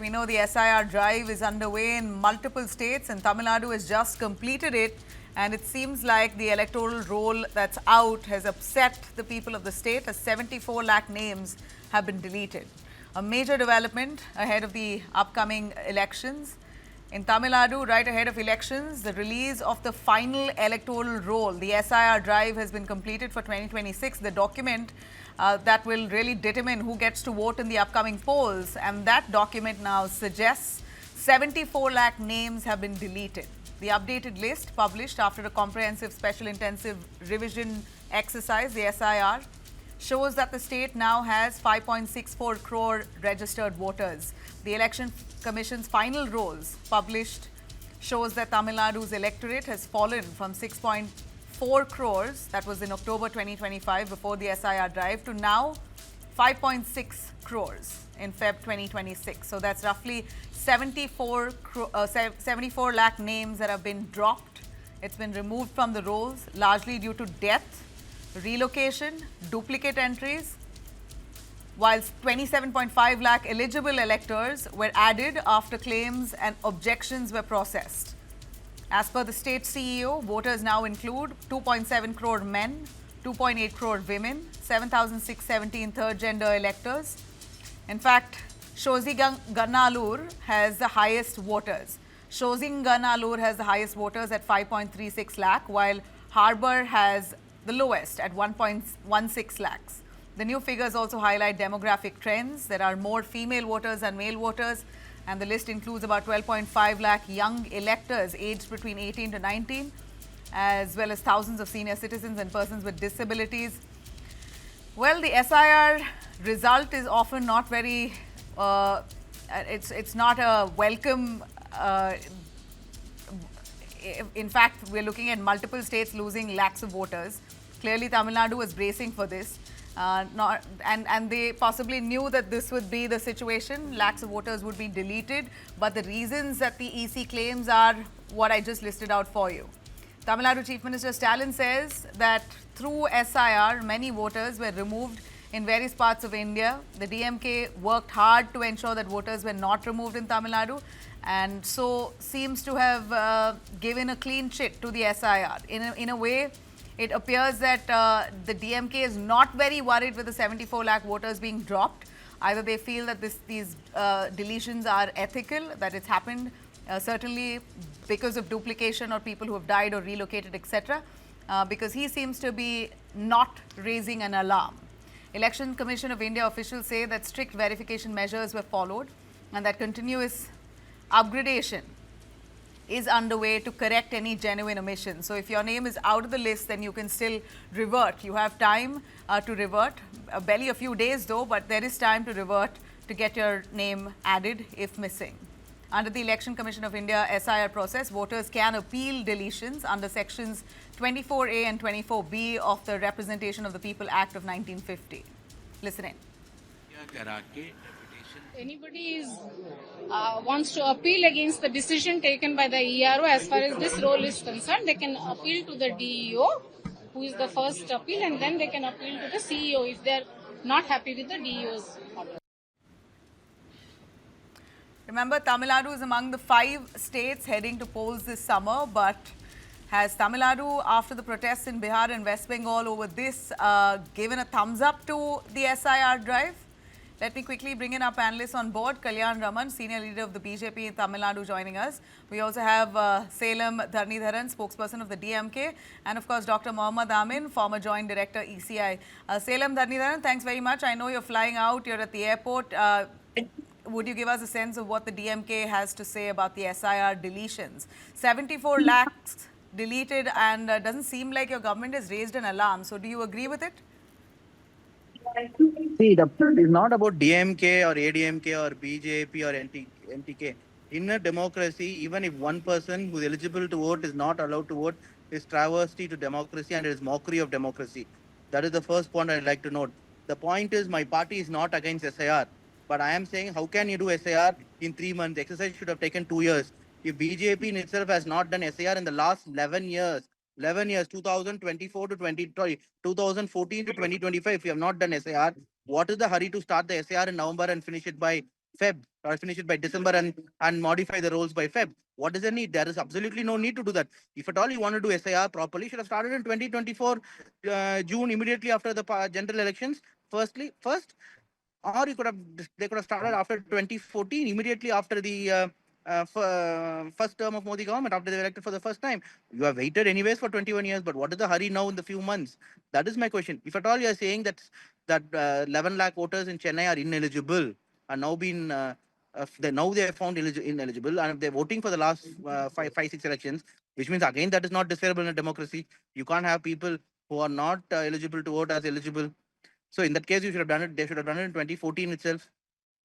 we know the SIR drive is underway in multiple states, and Tamil Nadu has just completed it. And it seems like the electoral roll that's out has upset the people of the state, as 74 lakh names have been deleted. A major development ahead of the upcoming elections. In Tamil Nadu, right ahead of elections, the release of the final electoral roll, the SIR drive, has been completed for 2026. The document that will really determine who gets to vote in the upcoming polls. And that document now suggests 74 lakh names have been deleted. The updated list, published after a comprehensive special intensive revision exercise, the SIR, shows that the state now has 5.64 crore registered voters. The Election Commission's final rolls published shows that Tamil Nadu's electorate has fallen from 6.4 crores, that was in October 2025 before the SIR drive, to now 5.6 crores in Feb 2026. So that's roughly 74 lakh names that have been dropped. It's been removed from the rolls, largely due to death, relocation, duplicate entries, whilst 27.5 lakh eligible electors were added after claims and objections were processed. As per the state CEO, voters now include 2.7 crore men, 2.8 crore women, 7,617 third gender electors. In fact, Shoziganallur has the highest voters. Shoziganallur has the highest voters at 5.36 lakh, while Harbour has the lowest at 1.16 lakhs. The new figures also highlight demographic trends. There are more female voters than male voters, and the list includes about 12.5 lakh young electors aged between 18 to 19, as well as thousands of senior citizens and persons with disabilities. Well, the SIR result is often not very, it's not a welcome. In fact, we're looking at multiple states losing lakhs of voters. Clearly, Tamil Nadu was bracing for this. And they possibly knew that this would be the situation. Lakhs of voters would be deleted. But the reasons that the EC claims are what I just listed out for you. Tamil Nadu Chief Minister Stalin says that through SIR, many voters were removed in various parts of India. The DMK worked hard to ensure that voters were not removed in Tamil Nadu, and so seems to have given a clean chit to the SIR. In a way, it appears that the DMK is not very worried with the 74 lakh voters being dropped. Either they feel that these deletions are ethical, that it's happened certainly because of duplication or people who have died or relocated, etc. Because he seems to be not raising an alarm. Election Commission of India officials say that strict verification measures were followed and that continuous upgradation is underway to correct any genuine omissions. So if your name is out of the list, then you can still revert. You have time to revert, barely a few days though, but there is time to revert to get your name added if missing. Under the Election Commission of India SIR process, voters can appeal deletions under sections 24A and 24B of the Representation of the People Act of 1950. Listen in. Anybody wants to appeal against the decision taken by the ERO as far as this role is concerned, they can appeal to the DEO, who is the first appeal, and then they can appeal to the CEO if they are not happy with the DEO's order. Remember, Tamil Nadu is among the 5 states heading to polls this summer, but has Tamil Nadu, after the protests in Bihar and West Bengal over this, given a thumbs up to the SIR drive? Let me quickly bring in our panelists on board. Kalyan Raman, senior leader of the BJP in Tamil Nadu, joining us. We also have Salem Dharnidharan, spokesperson of the DMK, and of course Dr. Mohammad Amin, former joint director ECI. Salem Dharnidharan, thanks very much. I know you're flying out, you're at the airport. Would you give us a sense of what the DMK has to say about the SIR deletions? 74 lakhs deleted, and doesn't seem like your government has raised an alarm. So do you agree with it? See, the point is not about DMK or ADMK or BJP or NTK. In a democracy, even if one person who is eligible to vote is not allowed to vote, is travesty to democracy and it is mockery of democracy. That is the first point I'd like to note. The point is, my party is not against SIR, but I am saying, how can you do SIR in 3 months? The exercise should have taken 2 years. If BJP in itself has not done SIR in the last 11 years, 2024 to 2014 to 2025, if you have not done SIR, what is the hurry to start the SIR in November and finish it by Feb or finish it by December and modify the roles by Feb. What is the need? There is absolutely no need to do that. If at all you want to do SIR properly, you should have started in 2024 June, immediately after the general elections. First, or you could have they could have started after 2014, immediately after the first term of Modi government, after they were elected for the first time. You have waited anyways for 21 years, but what is the hurry now in the few months? That is my question. If at all you are saying that 11 lakh voters in Chennai are ineligible, are now been now they are found ineligible, and they're voting for the last five, 6 elections, which means again that is not desirable in a democracy. You can't have people who are not eligible to vote as eligible. So in that case, you should have done it. They should have done it in 2014 itself.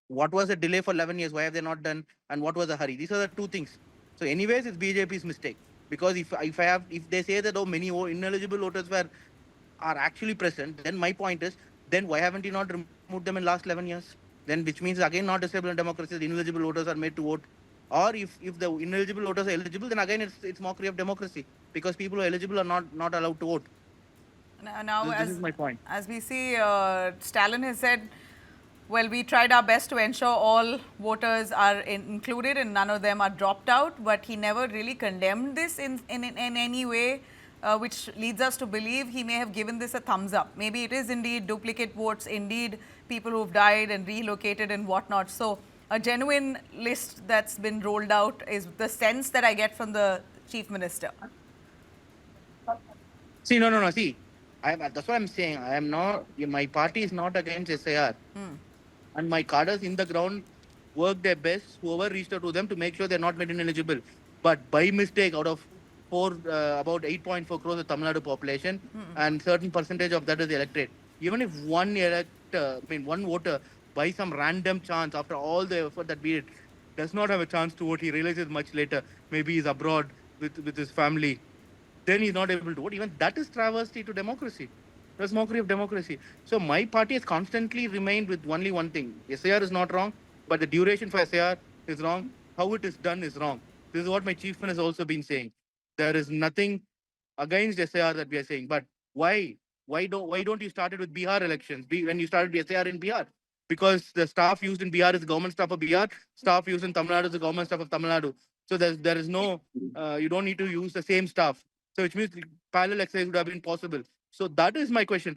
What was the delay for 11 years? Why have they not done? And what was the hurry? These are the two things. So anyways, it's BJP's mistake. Because if they say that many ineligible voters are actually present, then my point is, then why haven't you not removed them in last 11 years? Then which means again not disable in democracy. The ineligible voters are made to vote. Or if the ineligible voters are eligible, then again it's mockery of democracy, because people who are eligible are not allowed to vote. Now, this is my point. As we see, Stalin has said, well, we tried our best to ensure all voters are included and none of them are dropped out, but he never really condemned this in any way, which leads us to believe he may have given this a thumbs up. Maybe it is indeed duplicate votes, indeed people who've died and relocated and whatnot. So a genuine list that's been rolled out is the sense that I get from the Chief Minister. See, no. See, that's what I'm saying. I am not. My party is not against SIR, and my cadres in the ground work their best. Whoever reached out to them to make sure they're not made ineligible. But by mistake, out of about 8.4 crores of Tamil Nadu population, and certain percentage of that is the electorate. Even if one voter, by some random chance, after all the effort that we did, does not have a chance to vote, he realizes much later, maybe he's abroad with his family, then he's not able to vote. Even that is travesty to democracy. That's mockery of democracy. So my party has constantly remained with only one thing. SIR is not wrong, but the duration for SIR is wrong. How it is done is wrong. This is what my chief minister has also been saying. There is nothing against SIR that we are saying. But why? Why don't you start it with Bihar elections when you started the SIR in Bihar? Because the staff used in Bihar is the government staff of Bihar. Staff used in Tamil Nadu is the government staff of Tamil Nadu. So there is no, you don't need to use the same staff. So which means parallel exercise would have been possible. So that is my question.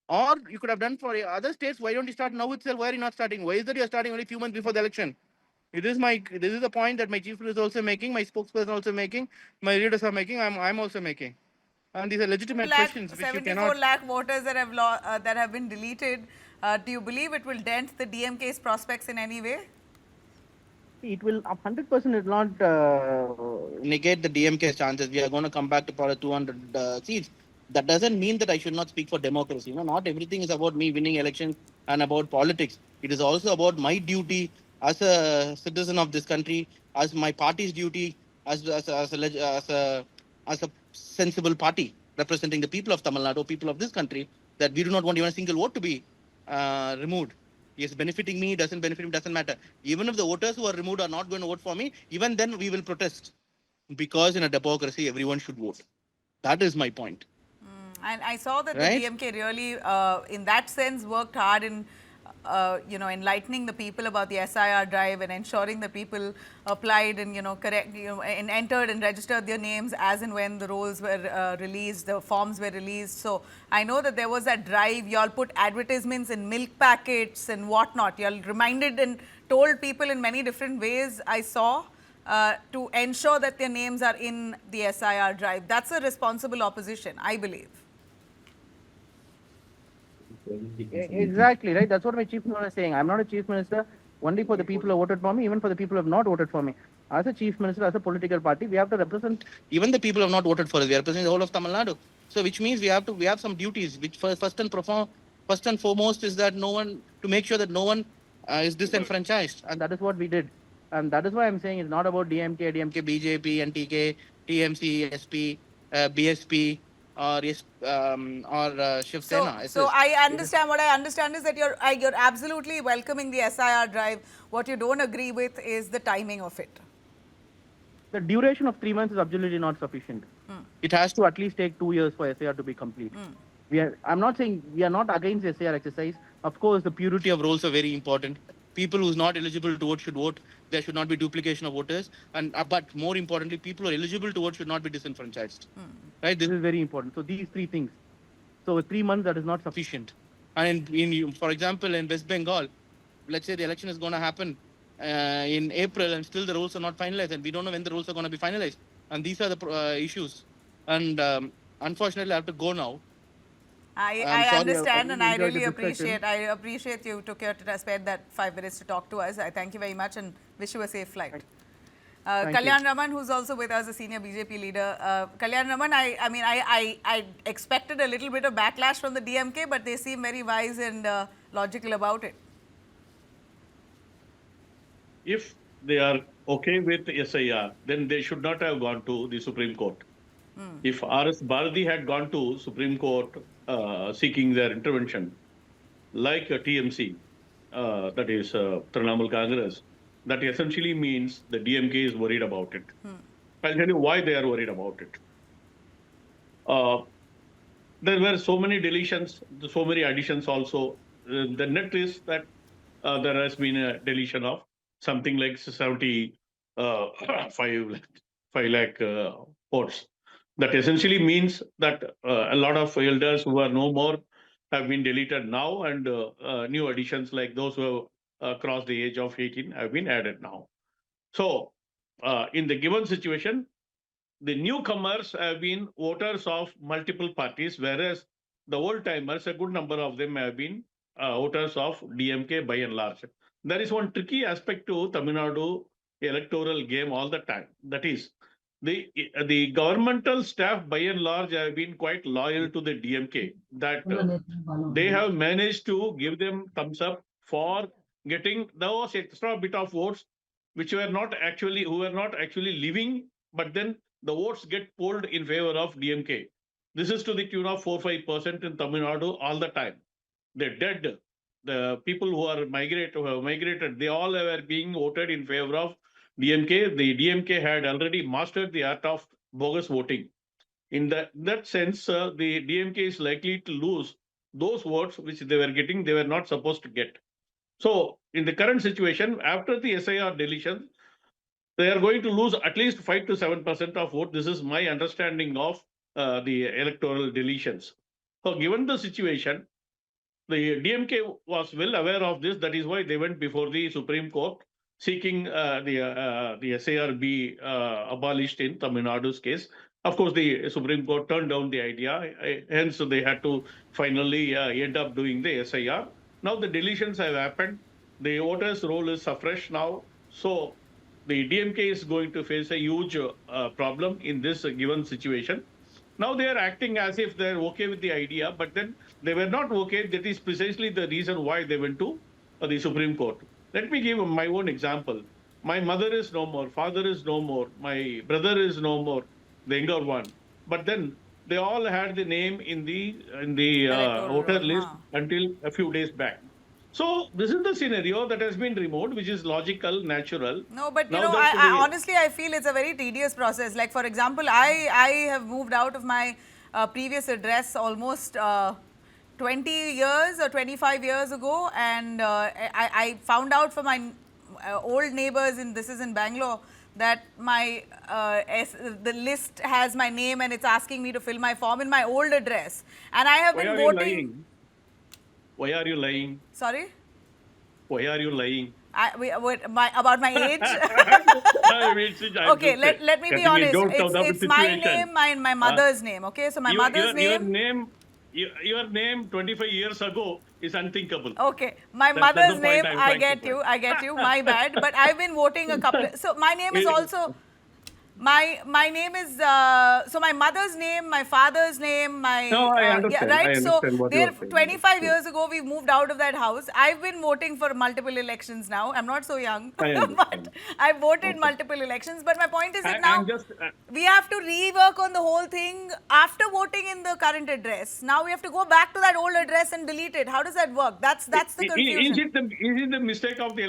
Or you could have done for other states. Why don't you start now itself? Why are you not starting? Why is that you're starting only a few months before the election? This is the point that my chief is also making, my spokesperson also making, my leaders are making, I'm also making. And these are legitimate questions which you cannot. 74 lakh voters that have been deleted. Do you believe it will dent the DMK's prospects in any way? It will 100% not negate the DMK's chances. We are going to come back to probably 200 seats. That doesn't mean that I should not speak for democracy. Not everything is about me winning elections and about politics. It is also about my duty as a citizen of this country, as my party's duty, as a sensible party representing the people of Tamil Nadu, people of this country, that we do not want even a single vote to be removed. Yes, benefiting me, doesn't benefit me, doesn't matter. Even if the voters who are removed are not going to vote for me, even then we will protest. Because in a democracy, everyone should vote. That is my point. And I saw that right? the DMK really, in that sense, worked hard in, enlightening the people about the SIR drive and ensuring that people applied and, and entered and registered their names as and when the rolls were released, the forms were released. So I know that there was that drive. You all put advertisements in milk packets and whatnot. You all reminded and told people in many different ways, I saw, to ensure that their names are in the SIR drive. That's a responsible opposition, I believe. Exactly, right? That's what my chief minister is saying. I'm not a chief minister only for the people who voted for me, even for the people who have not voted for me. As a chief minister, as a political party, we have to represent even the people who have not voted for us. We represent the whole of Tamil Nadu. So which means we have some duties, which first and foremost is that to make sure that no one is disenfranchised. And that is what we did. And that is why I'm saying it's not about DMK, BJP, NTK, TMC, SP, BSP, or Shiv Sena. So I understand. What I understand is that you're absolutely welcoming the SIR drive. What you don't agree with is the timing of it. The duration of 3 months is absolutely not sufficient. It has to at least take 2 years for SIR to be complete. I'm not saying we are not against SIR exercise. Of course, the purity of roles are very important. People who's not eligible to vote should vote. There should not be duplication of voters. And but more importantly, people who are eligible to vote should not be disenfranchised. Right? This is very important. So these three things. So 3 months, that is not sufficient. And for example, in West Bengal, let's say the election is going to happen in April and still the rules are not finalized, and we don't know when the rules are going to be finalized. And these are the issues. And unfortunately, I have to go now. I understand, and I really appreciate you took your spared that 5 minutes to talk to us. I thank you very much and wish you a safe flight. Kalyan Raman, who's also with us, a senior BJP leader. Kalyan Raman, I expected a little bit of backlash from the DMK, but they seem very wise and logical about it. If they are okay with SIR, then they should not have gone to the Supreme Court. If R.S. Bharati had gone to Supreme Court seeking their intervention, like a TMC, that is Trinamool Congress, that essentially means the DMK is worried about it. I'll tell you why they are worried about it. There were so many deletions, so many additions also. The net is that there has been a deletion of something like 75 lakh votes. That essentially means that a lot of elders who are no more have been deleted now, and new additions like those who have crossed the age of 18 have been added now. So in the given situation, the newcomers have been voters of multiple parties, whereas the old-timers, a good number of them have been voters of DMK by and large. There is one tricky aspect to Tamil Nadu electoral game all the time. That is, the governmental staff by and large have been quite loyal to the DMK. That they have managed to give them thumbs up for getting those extra bit of votes which who were not actually living, but then the votes get polled in favor of DMK. This is to the tune of 4-5% in Tamil Nadu all the time. They're dead. The people who have migrated, they all were being voted in favor of DMK. The DMK had already mastered the art of bogus voting. In that sense, the DMK is likely to lose those votes which they were getting, they were not supposed to get. So, in the current situation, after the SIR deletion, they are going to lose at least 5 to 7% of vote. This is my understanding of the electoral deletions. So, given the situation, the DMK was well aware of this. That is why they went before the Supreme Court seeking the SIR be abolished in Tamil Nadu's case. Of course, the Supreme Court turned down the idea. Hence, they had to finally end up doing the SIR. Now the deletions have happened. The voters' roll is afresh now. So the DMK is going to face a huge problem in this given situation. Now they are acting as if they're okay with the idea, but then they were not okay. That is precisely the reason why they went to the Supreme Court. Let me give my own example. My mother is no more, father is no more, my brother is no more, the younger one. But then they all had the name in the voter list until a few days back. So this is the scenario that has been removed, which is logical, natural. No, but you know, I honestly, I feel it's a very tedious process. Like, for example, I have moved out of my previous address almost 20 years or 25 years ago, and I found out from my old neighbors, this is in Bangalore, that my the list has my name and it's asking me to fill my form in my old address, and I have been voting. Why are you lying? Sorry? Why are you lying? About my age? Okay, let me be honest. It's my name and my mother's name. Okay, so my mother's name. Your name 25 years ago is unthinkable. Okay, my mother's name, I get you, my bad. But I've been voting a couple. So my name is also. My name is so my mother's name, my father's name, my no, I understand. Yeah, right. I understand what there 25 years ago we moved out of that house. I've been voting for multiple elections now. I'm not so young, but I voted multiple elections. But my point is that now we have to rework on the whole thing after voting in the current address. Now we have to go back to that old address and delete it. How does that work? That's the confusion. Is it the mistake of the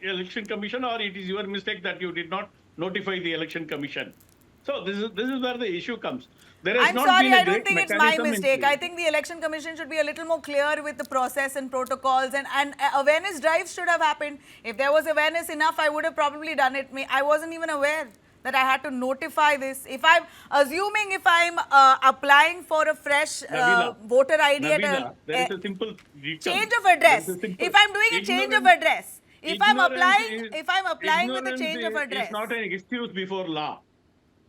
election commission, or it is your mistake that you did not notify the election commission? So this is where the issue comes. There has I'm not sorry, been a I don't great think it's my mechanism in mistake. place. I think the Election Commission should be a little more clear with the process and protocols, and awareness drives should have happened. If there was awareness enough, I would have probably done it. I wasn't even aware that I had to notify this. If I'm assuming if I'm applying for a fresh Nabila, voter ID at Nabila, there a is a simple dictum. change of There is address, a simple if I'm doing a change of ignorance. address, Ignorance is if I'm applying with a change of is address, not an excuse before law.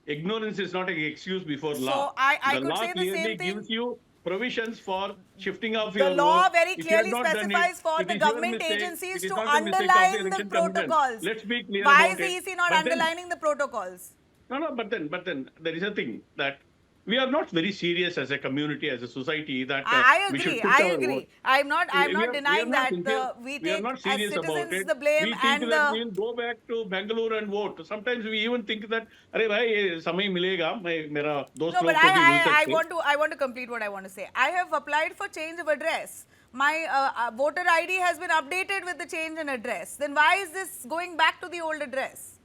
Ignorance is not an excuse before law. so I The could law say the clearly same thing. gives you provisions for shifting of The your law vote. very If you have clearly not done it, specifies for it the is your government mistake. agencies It is to not the mistake of the underline the election commission. protocols. Let's be clear Why about is the it. EC not But then, underlining the protocols? no, but then there is a thing that we are not very serious as a community, as a society, that I we should agree. shift I our agree. vote. I'm not We are denying not that. sincere. We We are take not as serious about citizens it. the blame We think and that the. we'll go back to Bangalore and vote. Sometimes we even think that, अरे भाई ये समय मिलेगा, मेरा दोस्त No, but लोग को भी मिल सकते. I want to complete what I want to say. I have applied for change of address. My voter ID has been updated with the change in address. Then why is this going back to the old address?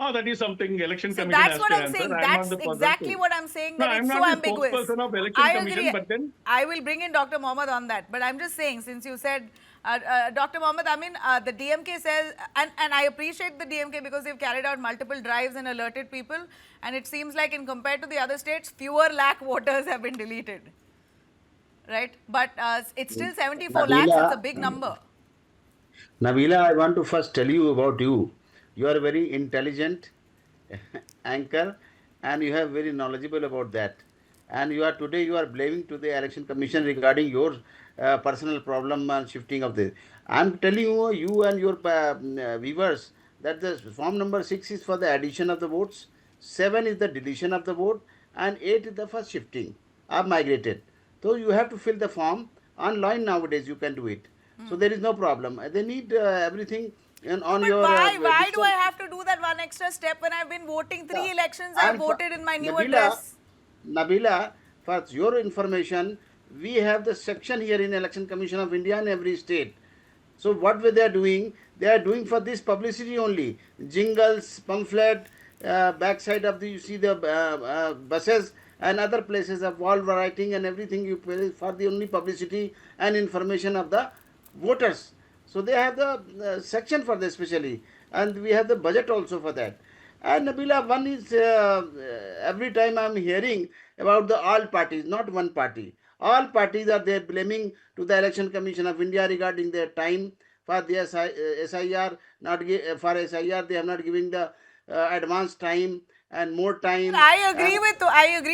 Oh, that is something election So commission that's has what to I'm answer. saying. I'm That's not the person exactly to. what I'm saying. No, That I'm it's so not the ambiguous. spokesperson of election I commission, agree. but then I will bring in Dr. Mohammed on that. But I'm just saying, since you said, Dr. Mohammed, I mean, the DMK says, and I appreciate the DMK because they've carried out multiple drives and alerted people. And it seems like, in compared to the other states, fewer lakh voters have been deleted. Right? But it's still 74 lakhs. It's a big number. Nabila, I want to first tell you about you. You are very intelligent anchor and you have very knowledgeable about that. And you are blaming to the election commission regarding your personal problem and shifting of this. I'm telling you, you and your viewers that the form number 6 is for the addition of the votes, 7 is the deletion of the vote, and 8 is the first shifting or migrated. So you have to fill the form online nowadays. You can do it. So there is no problem. They need everything on But your. why do I have to do that one extra step when I've been voting 3 elections? I voted in my new address. Nabila, for your information, we have the section here in Election Commission of India in every state. So what they are doing? They are doing for this publicity only. Jingles, pamphlet, backside of the, you see the buses and other places of wall writing and everything you pay for the only publicity and information of the voters. So they have the section for this especially, and we have the budget also for that. And Nabila, one is every time I'm hearing about the all parties, not one party. All parties are there blaming to the Election Commission of India regarding their time for the SIR. For SIR, they have not given the advance time and more time. I agree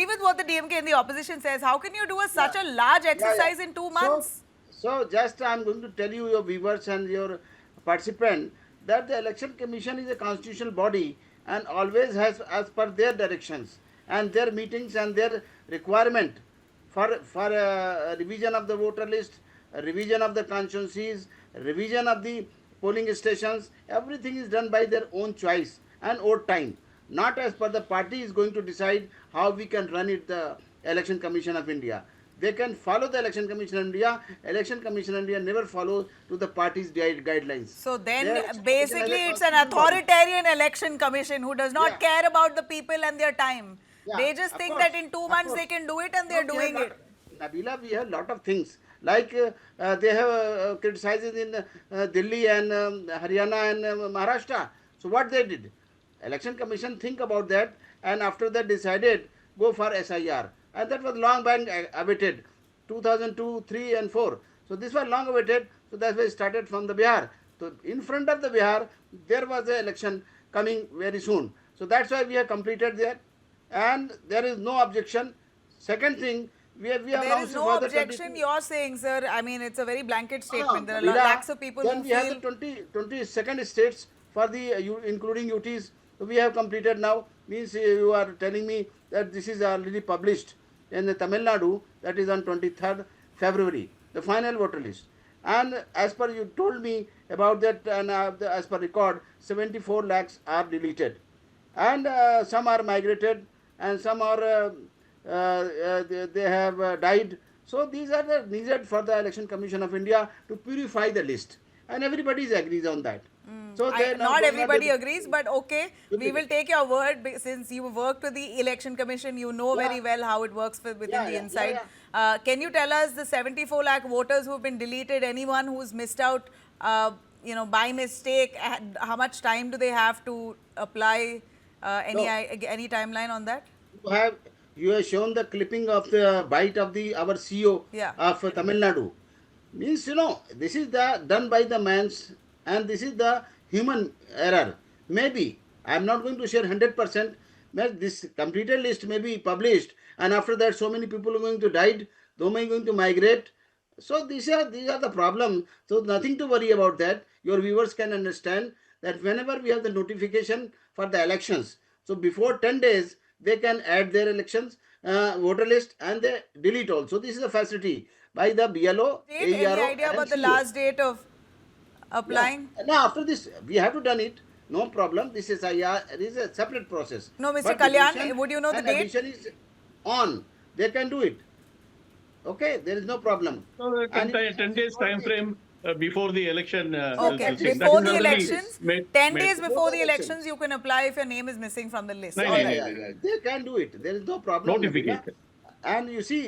with what the DMK and the opposition says. How can you do such a large exercise in 2 months? So just I'm going to tell you, your viewers and your participant, that the Election Commission is a constitutional body and always has as per their directions and their meetings and their requirement for revision of the voter list, revision of the constituencies, revision of the polling stations. Everything is done by their own choice and own time. Not as per the party is going to decide how we can run it, the Election Commission of India. They can follow the Election Commission of India. Election Commission of India never follows to the party's guidelines. So then basically it's an authoritarian election commission who does not care about the people and their time. They just think that in 2 months they can do it and they're doing it. Nabila, we have a lot of things. Like they have criticized in Delhi and Haryana and Maharashtra. So what they did? Election Commission think about that and after that decided go for SIR. And that was long back awaited, 2002, 3 and 4. So this was long awaited, so that's why it started from the Bihar. So in front of the Bihar, there was the election coming very soon. So that's why we have completed there. And there is no objection. Second thing, we have there is no objection you're saying, sir. I mean, it's a very blanket statement. There are lakhs of people then who we have the 22nd states for the, including UTs. So we have completed now. Means you are telling me that this is already published in the Tamil Nadu, that is on 23rd February, the final voter list. And as per you told me about that, and as per record, 74 lakhs are deleted. And some are migrated and some are, they have died. So these are the needed for the Election Commission of India to purify the list. And everybody agrees on that. So they're Not going everybody under- agrees, but okay, we will take your word since you worked with the Election Commission. You know very well how it works within the inside. Can you tell us the 74 lakh voters who've been deleted, anyone who's missed out, by mistake, how much time do they have to apply? Any timeline on that? You have shown the clipping of the bite of our CEO Yeah. of Tamil Nadu. Means this is the done by the man's, and this is the human error. Maybe I am not going to share 100%. This completed list may be published, and after that, so many people are going to die. So many going to migrate. So these are the problem. So nothing to worry about that. Your viewers can understand that whenever we have the notification for the elections, so before 10 days they can add their elections voter list and they delete also. This is a facility by the BLO, Any AERO, idea and about the CO. last date of applying? Yeah. Now after this, we have to done it. No problem. This is a separate process. No, Mr. But Kalyan, deletion would you know the and date? addition is on. They can do it. Okay, there is no problem. So, 10 days time frame before the election. Okay, That is before the already elections, made- 10 made- days Before before the the elections. elections, you can apply if your name is missing from the list. No, All no, right. no. They can do it. There is no problem. Notification. And you see,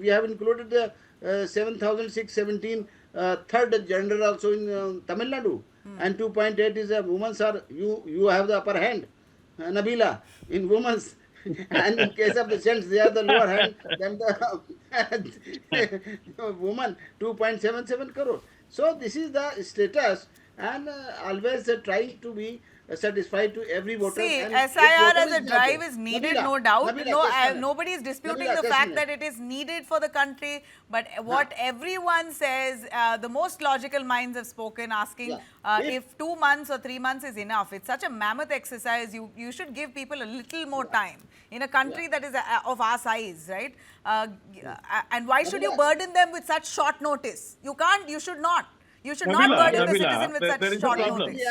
we have included the 7,617 third gender also in Tamil Nadu, and 2.8 is a women's are you have the upper hand, Nabila, in women's. And in case of the gents, they are the lower hand than the woman, 2.77 crore. So this is the status, and always trying to be satisfied to every voter. See, and SIR voter as a not drive there. is needed, Nabila, no doubt. Nabila, No, just a minute. nobody is disputing Nabila, the just a fact minute. that it is needed for the country. But what everyone says, the most logical minds have spoken, asking Yeah. if 2 months or 3 months is enough. It's such a mammoth exercise. You should give people a little more time in a country that is of our size, right? And why should you burden them with such short notice? You can't. You should not. You should not Nabila, burden the Nabila, citizen with there such is a short problem. notice.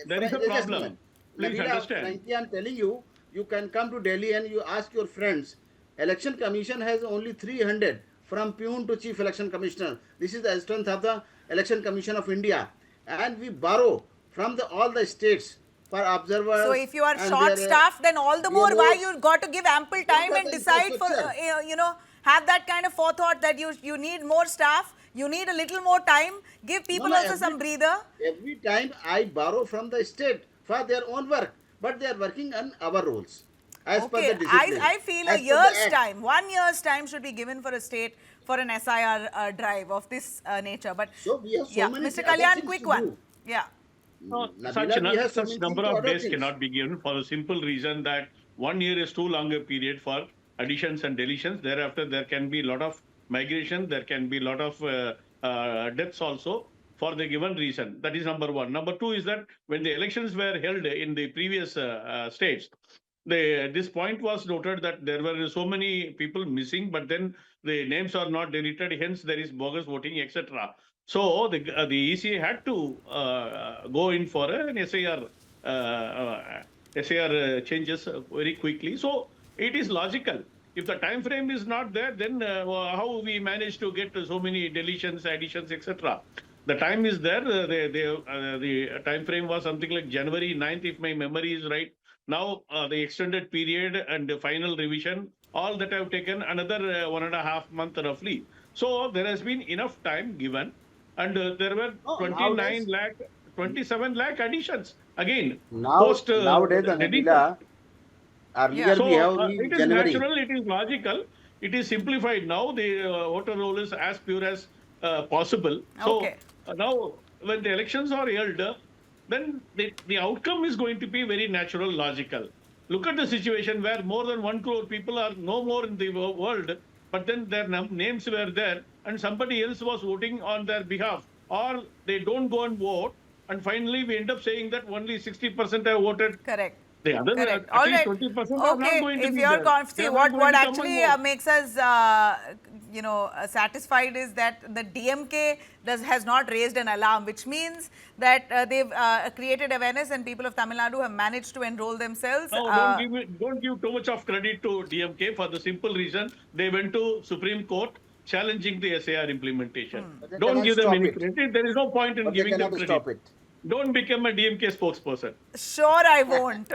There is a Just problem. minute. Please Nabila, understand. frankly, I'm telling you, you can come to Delhi and you ask your friends. Election Commission has only 300 from Pune to Chief Election Commissioner. This is the strength of the Election Commission of India. And we borrow from all the states for observers. So if you are and short their, staffed, then all the more why you got to give ample time What and are the decide for, infrastructure? have that kind of forethought that you need more staff, you need a little more time, give people No, also some breather. Every time I borrow from the state for their own work, but they are working on our rules. As per the Okay, discipline. I feel a As per the year's act. time, 1 year's time should be given for a state for an SIR drive of this nature. But So we have so yeah, many Mr. other Kalyan, things quick to one. do. Yeah. No, Nabila, we have so such many number things to of other days things. cannot be given for a simple reason that 1 year is too long a period for additions and deletions. Thereafter, there can be a lot of migration. There can be a lot of deaths also for the given reason. That is number one. Number two is that when the elections were held in the previous states, this point was noted that there were so many people missing, but then the names are not deleted. Hence, there is bogus voting, etc. So the ECA had to go in for an SIR changes very quickly. So it is logical. If the time frame is not there, then how we manage to get so many deletions, additions, etc. The time is there. The time frame was something like January 9th, if my memory is right. Now the extended period and the final revision, all that have taken another 1.5 months roughly. So there has been enough time given, and there were 27 lakh additions again. Nowadays, Nabila, earlier Yeah. we have So in it is January. natural, it is logical, it is simplified now. The voter roll is as pure as possible. So Okay. now when the elections are held, then the outcome is going to be very natural, logical. Look at the situation where more than 1 crore people are no more in the world, but then their names were there and somebody else was voting on their behalf, or they don't go and vote, and finally we end up saying that only 60% have voted. Correct. The other, Correct. at All least right. 20% are not Okay, going to if be you're there. see They are what not going to come actually and vote. makes us satisfied is that the DMK has not raised an alarm, which means that they've created awareness and people of Tamil Nadu have managed to enroll themselves. No, don't give too much of credit to DMK for the simple reason they went to Supreme Court challenging the SAR implementation. But they Don't cannot give them stop any it. credit. There is no point in But they giving them cannot credit. stop it. don't become a DMK spokesperson. Sure, I won't.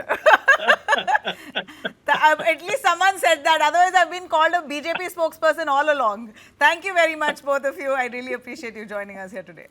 At least someone said that. Otherwise, I've been called a BJP spokesperson all along. Thank you very much, both of you. I really appreciate you joining us here today.